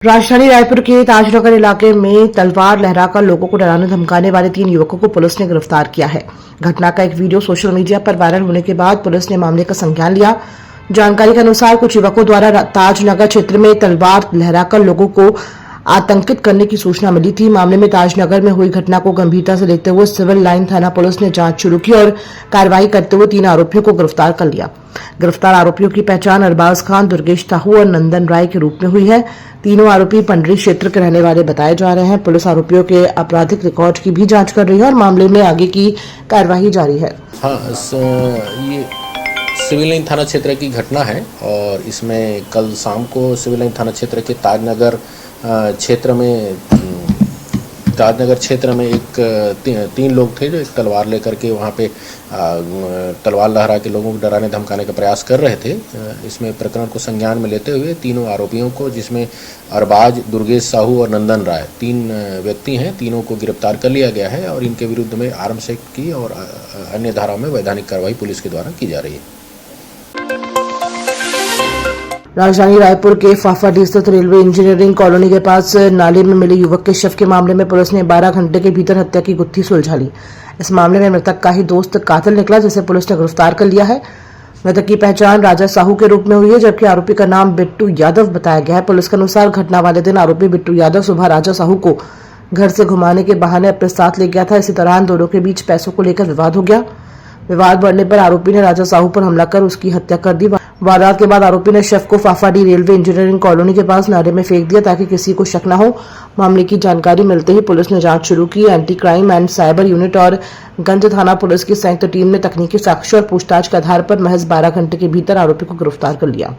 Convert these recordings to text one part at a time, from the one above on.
राजधानी रायपुर के ताजनगर इलाके में तलवार लहराकर लोगों को डराने धमकाने वाले 3 युवकों को पुलिस ने गिरफ्तार किया है। घटना का एक वीडियो सोशल मीडिया पर वायरल होने के बाद पुलिस ने मामले का संज्ञान लिया। जानकारी के अनुसार कुछ युवकों द्वारा ताजनगर क्षेत्र में तलवार लहराकर लोगों को आतंकित करने की सूचना मिली थी। मामले में ताजनगर में हुई घटना को गंभीरता से लेते हुए सिविल लाइन थाना पुलिस ने जांच शुरू की और कार्रवाई करते हुए 3 आरोपियों को गिरफ्तार कर लिया। गिरफ्तार आरोपियों की पहचान अरबाज खान, दुर्गेश साहू और नंदन राय के रूप में हुई है। तीनों आरोपी पंडरी क्षेत्र के रहने वाले बताए जा रहे हैं। पुलिस आरोपियों के आपराधिक रिकॉर्ड की भी जांच कर रही है और मामले में आगे की कार्यवाही जारी है। ये सिविल लाइन थाना क्षेत्र की घटना है और इसमें कल शाम को सिविल लाइन थाना क्षेत्र के ताजनगर क्षेत्र में एक तीन लोग थे जो एक तलवार लेकर के वहाँ पे तलवार लहरा के लोगों को डराने धमकाने का प्रयास कर रहे थे। इसमें प्रकरण को संज्ञान में लेते हुए तीनों आरोपियों को, जिसमें अरबाज, दुर्गेश साहू और नंदन राय 3 व्यक्ति हैं, तीनों को गिरफ्तार कर लिया गया है और इनके विरुद्ध में आर्म्स एक्ट की और अन्य धाराओं में वैधानिक कार्रवाई पुलिस के द्वारा की जा रही है। राजधानी रायपुर के फाफाडीह स्थित रेलवे इंजीनियरिंग कॉलोनी के पास नाले में मिले युवक के शव के मामले में पुलिस ने 12 घंटे के भीतर हत्या की गुत्थी सुलझा ली। इस मामले में मृतक का ही दोस्त कातिल निकला, जिसे पुलिस ने गिरफ्तार कर लिया है। मृतक की पहचान राजा साहू के रूप में हुई है, जबकि आरोपी का नाम बिट्टू यादव बताया गया है। पुलिस के अनुसार घटना वाले दिन आरोपी बिट्टू यादव सुबह राजा साहू को घर से घुमाने के बहाने अपने साथ ले गया था। इसी दौरान दोनों के बीच पैसों को लेकर विवाद हो गया। विवाद बढ़ने पर आरोपी ने राजा साहू पर हमला कर उसकी हत्या कर दी। वारदात के बाद आरोपी ने शव को फाफाडीह रेलवे इंजीनियरिंग कॉलोनी के पास नाले में फेंक दिया ताकि किसी को शक न हो। मामले की जानकारी मिलते ही पुलिस ने जांच शुरू की। Anti crime and cyber unit और गंज थाना पुलिस की संयुक्त टीम ने तकनीकी साक्ष्य और पूछताछ के आधार पर महज 12 घंटे के भीतर आरोपी को गिरफ्तार कर लिया।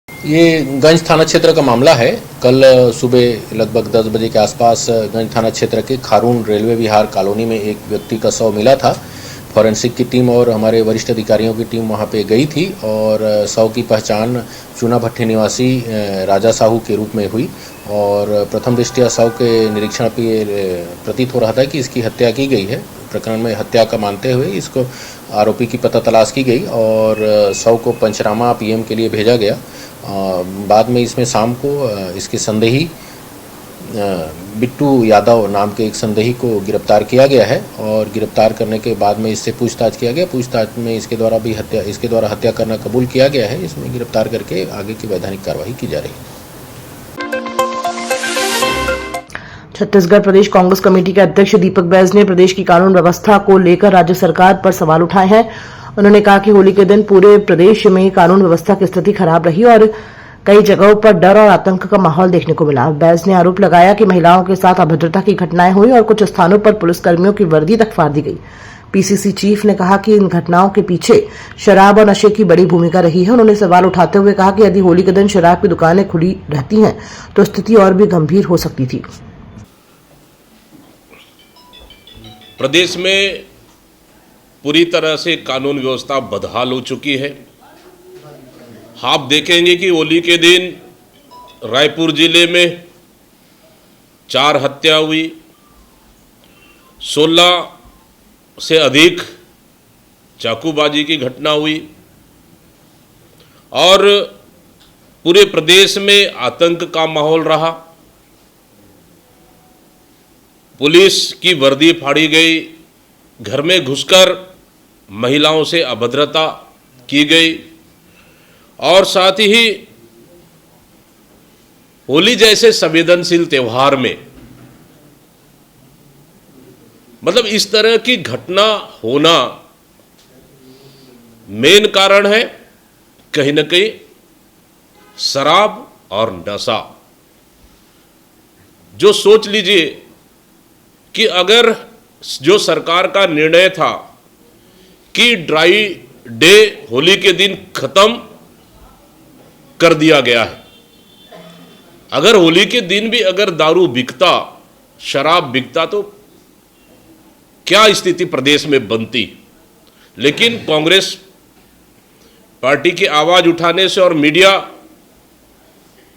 ये गंज थाना क्षेत्र का मामला है। कल सुबह लगभग 10 बजे के आसपास गंज थाना क्षेत्र के खारून रेलवे विहार कॉलोनी में एक व्यक्ति का शव मिला था। फॉरेंसिक की टीम और हमारे वरिष्ठ अधिकारियों की टीम वहां पे गई थी और शव की पहचान चूना भट्टी निवासी राजा साहू के रूप में हुई और प्रथम दृष्टया शव के निरीक्षण पर प्रतीत हो रहा था कि इसकी हत्या की गई है। प्रकरण में हत्या का मानते हुए इसको आरोपी की पता तलाश की गई और शव को पंचनामा पीएम के लिए भेजा गया। बाद में इसमें शाम को इसके संदेही बिट्टू यादव नाम के एक संदेही को गिरफ्तार किया गया है और गिरफ्तार करने के बाद में इससे पूछताछ किया गया। पूछताछ में इसके द्वारा हत्या करना कबूल किया गया है। इसमें गिरफ्तार करके आगे की वैधानिक कार्रवाई की जा रही है। छत्तीसगढ़ प्रदेश कांग्रेस कमेटी के अध्यक्ष दीपक बैज ने प्रदेश की कानून व्यवस्था को लेकर राज्य सरकार पर सवाल उठाए हैं। उन्होंने कहा कि होली के दिन पूरे प्रदेश में कानून व्यवस्था की स्थिति खराब रही और कई जगहों पर डर और आतंक का माहौल देखने को मिला। बैज ने आरोप लगाया कि महिलाओं के साथ अभद्रता की घटनाएं हुई और कुछ स्थानों पर पुलिसकर्मियों की वर्दी तक फाड़ दी गई। पीसीसी चीफ ने कहा कि इन घटनाओं के पीछे शराब और नशे की बड़ी भूमिका रही है। उन्होंने सवाल उठाते हुए कहा कि यदि होली के दिन शराब की दुकानें खुली रहती हैं तो स्थिति और भी गंभीर हो सकती थी। प्रदेश में पूरी तरह से कानून व्यवस्था बदहाल हो चुकी है। आप देखेंगे कि होली के दिन रायपुर जिले में 4 हत्या हुई, 16 से अधिक चाकूबाजी की घटना हुई और पूरे प्रदेश में आतंक का माहौल रहा। पुलिस की वर्दी फाड़ी गई, घर में घुसकर महिलाओं से अभद्रता की गई और साथ ही होली जैसे संवेदनशील त्योहार में मतलब इस तरह की घटना होना मेन कारण है कहीं ना कहीं शराब और नशा। जो सोच लीजिए कि अगर जो सरकार का निर्णय था कि ड्राई डे होली के दिन खत्म कर दिया गया है, अगर होली के दिन भी अगर दारू बिकता, शराब बिकता तो क्या स्थिति प्रदेश में बनती। लेकिन कांग्रेस पार्टी की आवाज उठाने से और मीडिया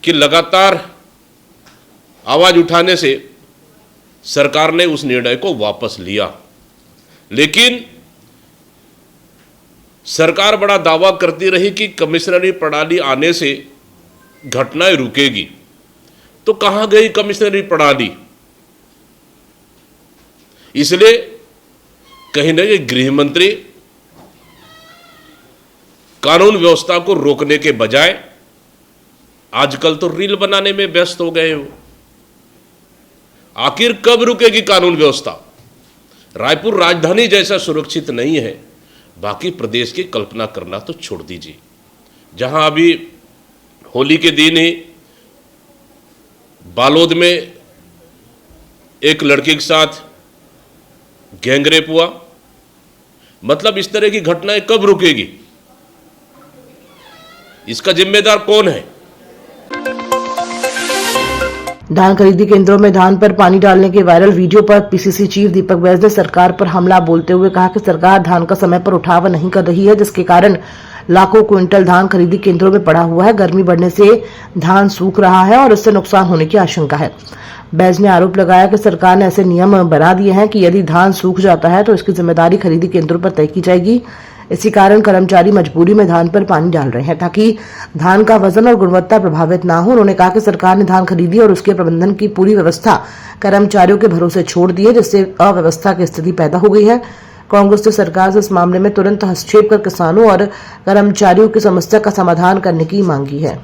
की लगातार आवाज उठाने से सरकार ने उस निर्णय को वापस लिया। लेकिन सरकार बड़ा दावा करती रही कि कमिश्नरी प्रणाली आने से घटनाएं रुकेगी, तो कहां गई कमिश्नरी प्रणाली? इसलिए कहीं ना कहीं गृह मंत्री कानून व्यवस्था को रोकने के बजाय आजकल तो रील बनाने में व्यस्त हो गए हो। आखिर कब रुकेगी कानून व्यवस्था? रायपुर राजधानी जैसा सुरक्षित नहीं है, बाकी प्रदेश की कल्पना करना तो छोड़ दीजिए। जहां अभी होली के दिन ही बालोद में एक लड़की के साथ गैंगरेप हुआ, मतलब इस तरह की घटनाएं कब रुकेगी? इसका जिम्मेदार कौन है? धान खरीदी केंद्रों में धान पर पानी डालने के वायरल वीडियो पर पीसीसी चीफ दीपक बैज ने सरकार पर हमला बोलते हुए कहा कि सरकार धान का समय पर उठाव नहीं कर रही है, जिसके कारण लाखों क्विंटल धान खरीदी केंद्रों में पड़ा हुआ है। गर्मी बढ़ने से धान सूख रहा है और इससे नुकसान होने की आशंका है। बैज ने आरोप लगाया कि सरकार ने ऐसे नियम बना दिए हैं कि यदि धान सूख जाता है तो इसकी जिम्मेदारी खरीदी केंद्रों पर तय की जाएगी। इसी कारण कर्मचारी मजबूरी में धान पर पानी डाल रहे हैं ताकि धान का वजन और गुणवत्ता प्रभावित ना हो। उन्होंने कहा कि सरकार ने धान खरीदी और उसके प्रबंधन की पूरी व्यवस्था कर्मचारियों के भरोसे छोड़ दी है, जिससे अव्यवस्था की स्थिति पैदा हो गई है। कांग्रेस ने सरकार से इस मामले में तुरंत हस्तक्षेप कर किसानों और कर्मचारियों की समस्या का समाधान करने की मांगी है।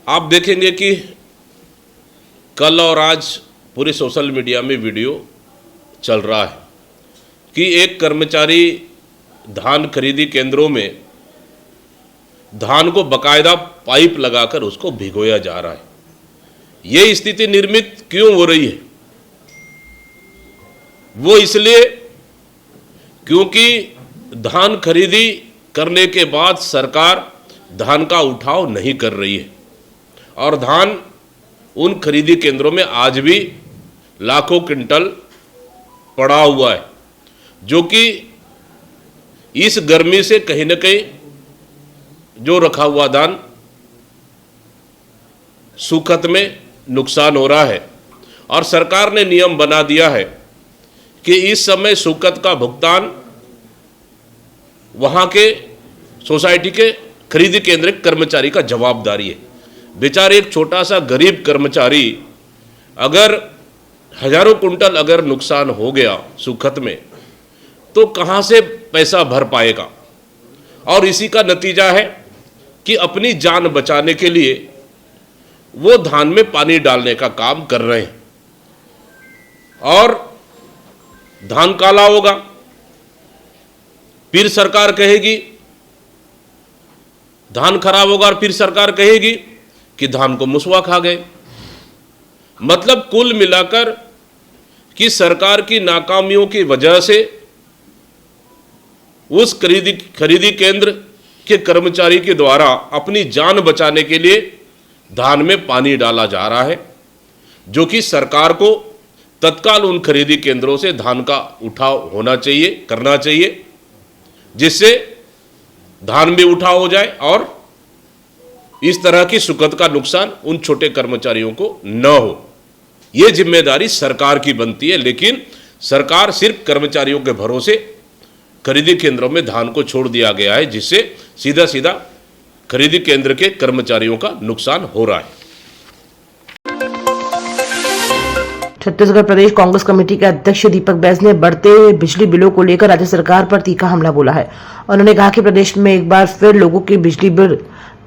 आप देखेंगे कि कल और आज पूरे सोशल मीडिया में वीडियो चल रहा है कि एक कर्मचारी धान खरीदी केंद्रों में धान को बकायदा पाइप लगाकर उसको भिगोया जा रहा है। ये स्थिति निर्मित क्यों हो रही है? वो इसलिए क्योंकि धान खरीदी करने के बाद सरकार धान का उठाव नहीं कर रही है और धान उन खरीदी केंद्रों में आज भी लाखों क्विंटल पड़ा हुआ है, जो कि इस गर्मी से कहीं न कहीं जो रखा हुआ धान सूखत में नुकसान हो रहा है। और सरकार ने नियम बना दिया है कि इस समय सूखत का भुगतान वहां के सोसाइटी के खरीदी केंद्र के कर्मचारी का जवाबदारी है। बेचारे एक छोटा सा गरीब कर्मचारी अगर हजारों कुंटल अगर नुकसान हो गया सूखत में तो कहां से पैसा भर पाएगा? और इसी का नतीजा है कि अपनी जान बचाने के लिए वो धान में पानी डालने का काम कर रहे हैं और धान काला होगा। फिर सरकार कहेगी धान खराब होगा और फिर सरकार कहेगी कि धान को मुसवा खा गए। मतलब कुल मिलाकर कि सरकार की नाकामियों की वजह से उस खरीदी केंद्र के कर्मचारी के द्वारा अपनी जान बचाने के लिए धान में पानी डाला जा रहा है, जो कि सरकार को तत्काल उन खरीदी केंद्रों से धान का उठाव होना चाहिए, करना चाहिए, जिससे धान भी उठाव हो जाए और इस तरह की सुकत का नुकसान उन छोटे कर्मचारियों को न हो। यह जिम्मेदारी सरकार की बनती है, लेकिन सरकार सिर्फ कर्मचारियों के भरोसे खरीदी केंद्रों में धान को छोड़ दिया गया है, जिससे सीधा सीधा खरीदी केंद्र के कर्मचारियों का नुकसान हो रहा है। छत्तीसगढ़ प्रदेश कांग्रेस कमेटी के अध्यक्ष दीपक बैज ने बढ़ते बिजली बिलों को लेकर राज्य सरकार पर तीखा हमला बोला है। उन्होंने कहा कि प्रदेश में एक बार फिर लोगों के बिजली बिल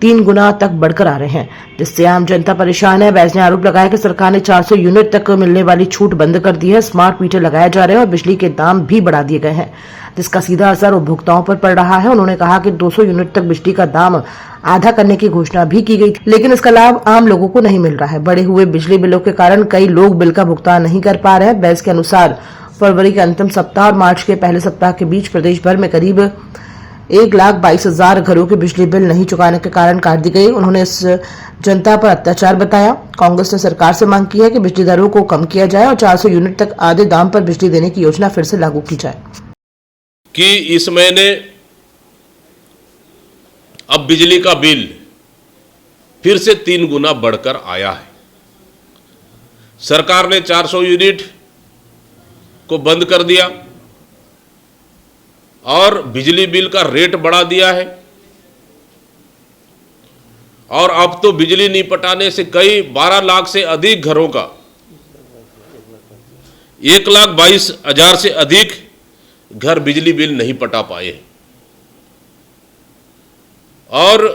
3 गुना तक बढ़कर आ रहे हैं, जिससे आम जनता परेशान है। बैज ने आरोप लगाया कि सरकार ने 400 यूनिट तक मिलने वाली छूट बंद कर दी है, स्मार्ट मीटर लगाए जा रहे हैं और बिजली के दाम भी बढ़ा दिए गए हैं, जिसका सीधा असर उपभोक्ताओं पर पड़ रहा है। उन्होंने कहा कि 200 यूनिट तक बिजली का दाम आधा करने की घोषणा भी की गई थी, लेकिन इसका लाभ आम लोगों को नहीं मिल रहा है। बढ़े हुए बिजली बिलों के कारण कई लोग बिल का भुगतान नहीं कर पा रहे हैं। बैज के अनुसार फरवरी के अंतिम सप्ताह और मार्च के पहले सप्ताह के बीच प्रदेश भर में करीब 1,22,000 घरों के बिजली बिल नहीं चुकाने के कारण काट दी गई। उन्होंने इस जनता पर अत्याचार बताया। कांग्रेस ने सरकार से मांग की है कि बिजली दरों को कम किया जाए और 400 यूनिट तक आधे दाम पर बिजली देने की योजना फिर से लागू की जाए। कि इस महीने अब बिजली का बिल फिर से 3 गुना बढ़कर आया है। सरकार ने 400 यूनिट को बंद कर दिया और बिजली बिल का रेट बढ़ा दिया है। और अब तो बिजली नहीं पटाने से कई 12 लाख से अधिक घरों का 1,22,000 से अधिक घर बिजली बिल नहीं पटा पाए। और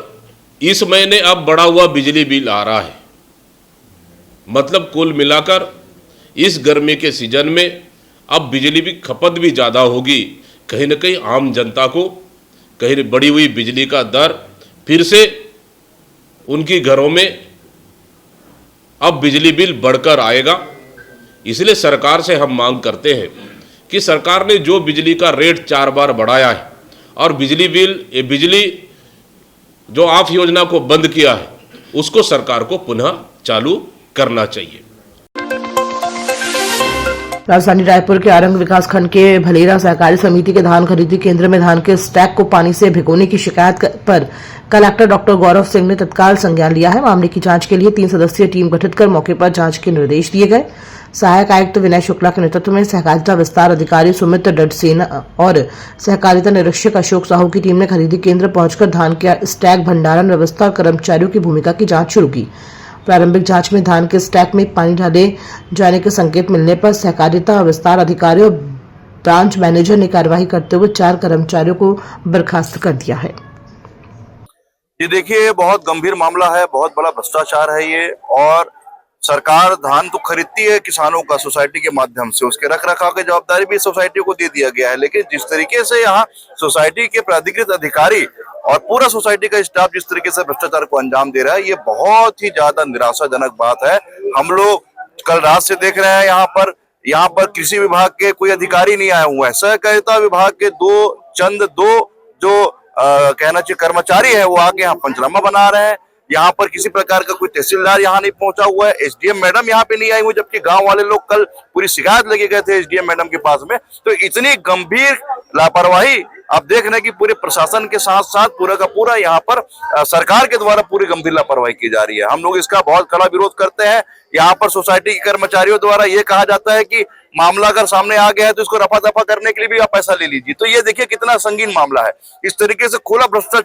इस महीने अब बढ़ा हुआ बिजली बिल आ रहा है। मतलब कुल मिलाकर इस गर्मी के सीजन में अब बिजली की खपत भी ज़्यादा होगी। कहीं ना कहीं आम जनता को कहीं बढ़ी हुई बिजली का दर फिर से उनकी घरों में अब बिजली बिल बढ़कर आएगा। इसलिए सरकार से हम मांग करते हैं कि सरकार ने जो बिजली का रेट 4 बार बढ़ाया है और बिजली जो आफ योजना को बंद किया है उसको सरकार को पुनः चालू करना चाहिए। राजधानी रायपुर के आरंग विकास खंड के भलेरा सहकारी समिति के धान खरीदी केंद्र में धान के स्टैक को पानी से भिगोने की शिकायत पर कलेक्टर डॉक्टर गौरव सिंह ने तत्काल संज्ञान लिया है। मामले की जांच के लिए 3 सदस्यीय टीम गठित कर मौके पर जांच के निर्देश दिए गए। सहायक आयुक्त विनय शुक्ला के नेतृत्व में सहकारिता विस्तार अधिकारी सुमित डडसेना और सहकारिता निरीक्षक अशोक साहू की टीम ने खरीदी केंद्र पहुंचकर धान के स्टैक भंडारण व्यवस्था और कर्मचारियों की भूमिका की जांच शुरू की। प्रारंभिक जांच में धान के स्टैक में पानी डाले जाने के संकेत मिलने पर सहकारिता विस्तार अधिकारी और ब्रांच मैनेजर ने कार्रवाई करते हुए 4 कर्मचारियों को बर्खास्त कर दिया है। ये देखिए बहुत गंभीर मामला है, बहुत बड़ा भ्रष्टाचार है ये। और सरकार धान तो खरीदती है किसानों का सोसाइटी के माध्यम से, उसके रख रखाव की जवाबदारी भी सोसाइटी को दे दिया गया है। लेकिन जिस तरीके से यहाँ सोसाइटी के प्राधिकृत अधिकारी और पूरा सोसाइटी का स्टाफ जिस तरीके से भ्रष्टाचार को अंजाम दे रहा है, ये बहुत ही ज्यादा निराशाजनक बात है। हम लोग कल रात से देख रहे हैं यहाँ पर कृषि विभाग के कोई अधिकारी नहीं आए हुए हैं। सहकारिता विभाग के दो जो कहना चाहिए कर्मचारी है वो आके यहाँ पंचनामा बना रहे हैं। यहाँ पर किसी प्रकार का कोई तहसीलदार यहाँ नहीं पहुंचा हुआ है, एसडीएम मैडम यहाँ पे नहीं आई हुई, जबकि गांव वाले लोग कल पूरी शिकायत लेके गए थे एसडीएम मैडम के पास में। तो इतनी गंभीर लापरवाही आप देख रहे हैं कि पूरे प्रशासन के साथ साथ पूरा का पूरा यहाँ पर सरकार के द्वारा पूरी गंभीर लापरवाही की जा रही है। हम लोग इसका बहुत कड़ा विरोध करते हैं। यहाँ पर सोसाइटी के कर्मचारियों द्वारा ये कहा जाता है कि मामला अगर सामने आ गया है तो इसको रफा दफा करने के लिए भी आप पैसा ले लीजिए। तो ये देखिए कितना संगीन मामला है। इस तरीके से खुला भ्रष्टाचार।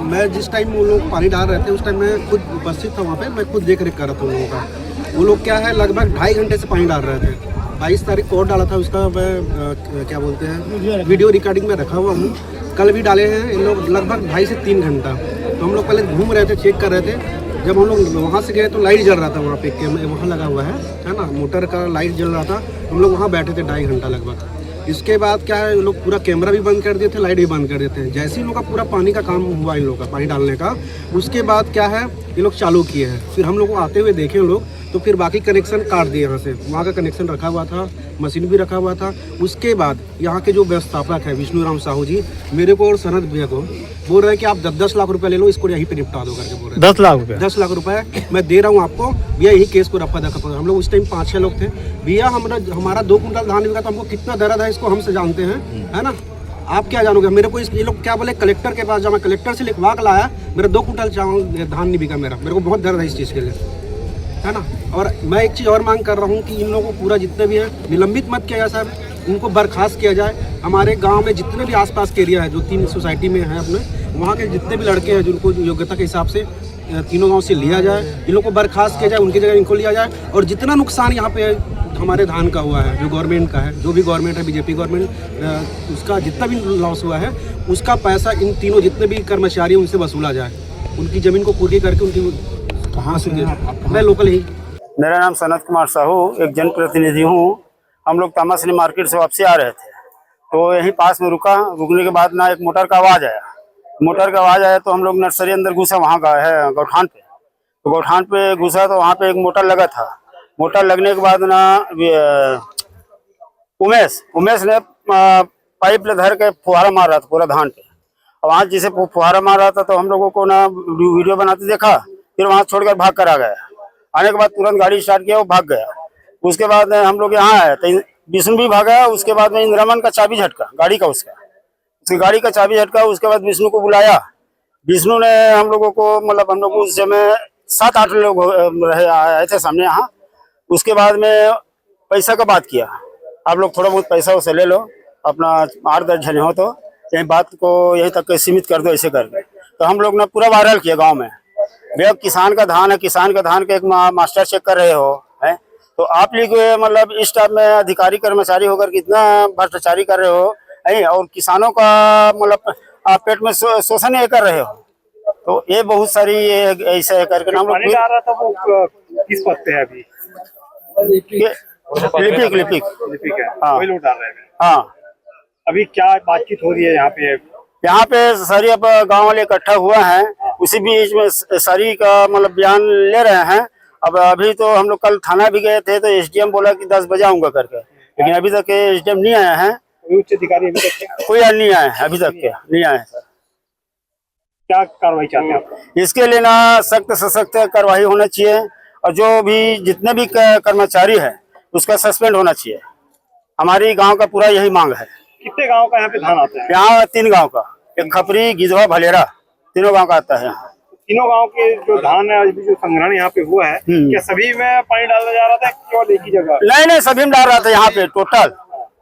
मैं जिस टाइम वो लोग पानी डाल रहे थे उस टाइम मैं खुद उपस्थित था वहाँ पे, मैं खुद देख रेख कर रहा था उन लोगों का। वो लोग क्या है लगभग 2.5 घंटे से पानी डाल रहे थे। 22 तारीख को डाला था, उसका मैं क्या बोलते हैं वीडियो रिकॉर्डिंग में रखा हुआ हूँ। कल भी डाले हैं इन लोग लगभग 2.5 से 3 घंटा। तो हम लोग पहले घूम रहे थे, चेक कर रहे थे। जब हम लोग वहाँ से गए तो लाइट जल रहा था वहाँ पे, वहाँ लगा हुआ है ना, मोटर का लाइट जल रहा था। हम लोग वहाँ बैठे थे 2.5 घंटा लगभग। इसके बाद क्या है, लोग पूरा कैमरा भी बंद कर दिए थे, लाइट भी बंद कर देते हैं। जैसे ही लोग का पूरा पानी का काम हुआ इन लोग का पानी डालने का, उसके बाद क्या है ये लोग चालू किए हैं। फिर हम लोग को आते हुए देखे लोग, तो फिर बाकी कनेक्शन काट दिए यहाँ से। वहाँ का कनेक्शन रखा हुआ था, मशीन भी रखा हुआ था। उसके बाद यहाँ के जो व्यवस्थापक है विष्णु राम साहू जी मेरे को और सनत भैया को बोल रहे हैं कि आप 10 लाख रुपए ले लो, इसको यहीं पे निपटा दो करके बोल रहे हैं। 10 लाख रुपए 10 लाख रुपए मैं दे रहा हूँ आपको भैया, यही केस को रफा दफा। हम लोग उस टाइम 5-6 लोग थे भैया। हमारा 2 कुंटल धान बिका तो हमको कितना दर्द है इसको हमसे जानते हैं, है ना। आप क्या जानोगे मेरे को। ये लोग क्या बोले कलेक्टर के पास, जब मैं कलेक्टर से लिखवा कर लाया, मेरा 2 कुंटल धान नहीं बिका मेरे को बहुत दर्द है इस चीज़ के लिए, है ना। और मैं एक चीज़ और मांग कर रहा हूँ कि इन लोगों को पूरा जितने भी है निलंबित मत किया जाए साहब, उनको बर्खास्त किया जाए। हमारे गांव में जितने भी आसपास के एरिया है जो 3 सोसाइटी में है अपने, वहाँ के जितने भी लड़के हैं जिनको योग्यता के हिसाब से तीनों गांव से लिया जाए, इन लोगों को बर्खास्त किया जाए, उनकी जगह इनको लिया जाए। और जितना नुकसान यहाँ पे हमारे धान का हुआ है, जो गवर्नमेंट का है, जो भी गवर्नमेंट है बीजेपी गवर्नमेंट, उसका जितना भी लॉस हुआ है उसका पैसा इन तीनों जितने भी कर्मचारी उनसे वसूला जाए। उनकी ज़मीन को पूरी करके उनकी कहाँ से मैं लोकल ही। मेरा नाम सनत कुमार साहू, एक जनप्रतिनिधि हूँ। हम लोग तामासनी मार्केट से वापसी आ रहे थे, तो यहीं पास में रुकने के बाद ना एक मोटर का आवाज़ आया। तो हम लोग नर्सरी अंदर घुसा, वहाँ का है गौठान पे। तो गौठान पे घुसा तो वहाँ पे एक मोटर लगा था। मोटर लगने के बाद ना उमेश ने पाइप ले धर के फुहारा मार रहा था पूरा धान पे। और वहाँ जिसे फुहारा मार रहा था तो हम लोगों को ना वीडियो बनाते देखा, फिर वहाँ छोड़कर भाग कर आ गया। आने के बाद तुरंत गाड़ी स्टार्ट किया, वो भाग गया। उसके बाद हम लोग यहाँ आए तो विष्णु भी भागा। उसके बाद में इंद्रमन का चाबी झटका गाड़ी का, उसकी गाड़ी का चाबी झटका। उसके बाद विष्णु को बुलाया। विष्णु ने हम लोगों को मतलब हम लोग उस समय 7-8 लोग आए थे सामने यहाँ। उसके बाद में पैसा का बात किया, आप लोग थोड़ा बहुत पैसा उसे ले लो, अपना 8-10 जने हो तो यही बात को यहीं तक सीमित कर दो ऐसे करके। तो हम लोग ने पूरा वायरल किया गांव में भैया किसान का धान है, किसान का धान का एक मास्टर चेक कर रहे हो है, तो आप लोग मतलब इस टाइप में अधिकारी कर्मचारी होकर कितना भ्रष्टाचारी कर रहे हो है, और किसानों का मतलब आप पेट में शोषण ये कर रहे हो। तो ये बहुत सारी ऐसा करके हम लोग डाल रहा था वो किस पद पे है अभी? लिपिक लिपिक है, हाँ। वही लोग डाल रहे हैं। हाँ, अभी क्या बातचीत हो रही है यहाँ पे? यहाँ पे सारी अब गांव वाले इकट्ठा हुआ है, उसी बीच में सारी का मतलब बयान ले रहे हैं। अब अभी तो हम लोग कल थाना भी गए थे, तो एसडीएम बोला कि 10 बजे आऊंगा करके, लेकिन अभी तक एसडीएम नहीं आया है, उच्च अधिकारी अभी तक कोई नहीं आया है, अभी तक के नहीं आया है सर। क्या कार्रवाई चाहते हैं आप? इसके लिए ना सख्त से सख्त कार्रवाई होना चाहिए, और जो भी जितने भी कर्मचारी है उसका सस्पेंड होना चाहिए। हमारी गांव का पूरा यही मांग है। कितने गांव का यहाँ पे धान आता है? यहाँ 3 गांव का, एक खपरी, गिधवा, भलेरा, तीनों गांव का आता है यहाँ। तीनों गांव के जो धान है, अभी जो संग्रहण यहाँ पे हुआ है, क्या सभी में पानी डाला जा रहा था केवल एक ही जगह? नहीं, सभी में डाल रहा था यहाँ पे टोटल,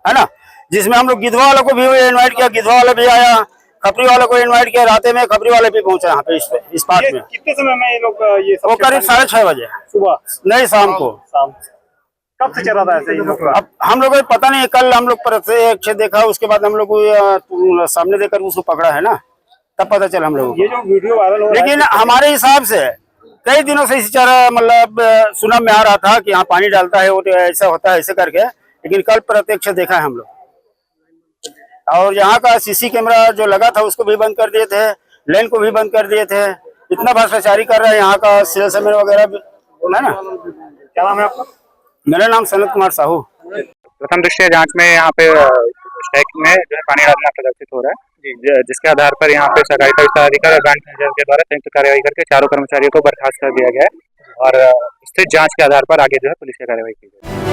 है ना, जिसमें हम लोग गिधवा वालों को भी इनवाइट किया, गिधवा वाला भी आया, खपरी वालों को इनवाइट किया, रात में खपरी वाले भी पहुंचा यहाँ पे इस पार्ट में। कितने समय में ये लोग ये सब? वो करीब 6:30 बजे सुबह, नहीं शाम को। शाम कब से चल रहा था ऐसे ये लोग? अब हम लोग को पता नहीं, कल हम लोग प्रत्यक्ष देखा, उसके बाद हम लोग को सामने देखकर उसको पकड़ा है ना, तब पता चला हम लोग। ये जो वीडियो वायरल हो रहा है, लेकिन हमारे हिसाब से कई दिनों से इस तरह मतलब सुना में आ रहा था कि यहाँ पानी डालता है, वो ऐसा होता है ऐसे करके, लेकिन कल प्रत्यक्ष देखा है हम लोग। और यहाँ का सीसी कैमरा जो लगा था उसको भी बंद कर दिए थे, लेन को भी बंद कर दिए थे। इतना भ्रष्टाचारी कर रहा है यहाँ का, सेल्समैन वगैरह भी है ना। क्या नाम है आपका? मेरा नाम सनत कुमार साहू। प्रथम दृष्टया जांच में यहाँ पे स्टैक में जो है पानी डालना प्रदर्शित हो रहा है, जिसके आधार पर यहाँ पे सहकारिता विस्तार अधिकारी और ब्रांच मैनेजर के द्वारा संयुक्त कार्रवाई करके चारों कर्मचारियों को बर्खास्त कर दिया गया है, और स्थित जांच के आधार पर आगे जो है पुलिस की कार्रवाई की जाएगी।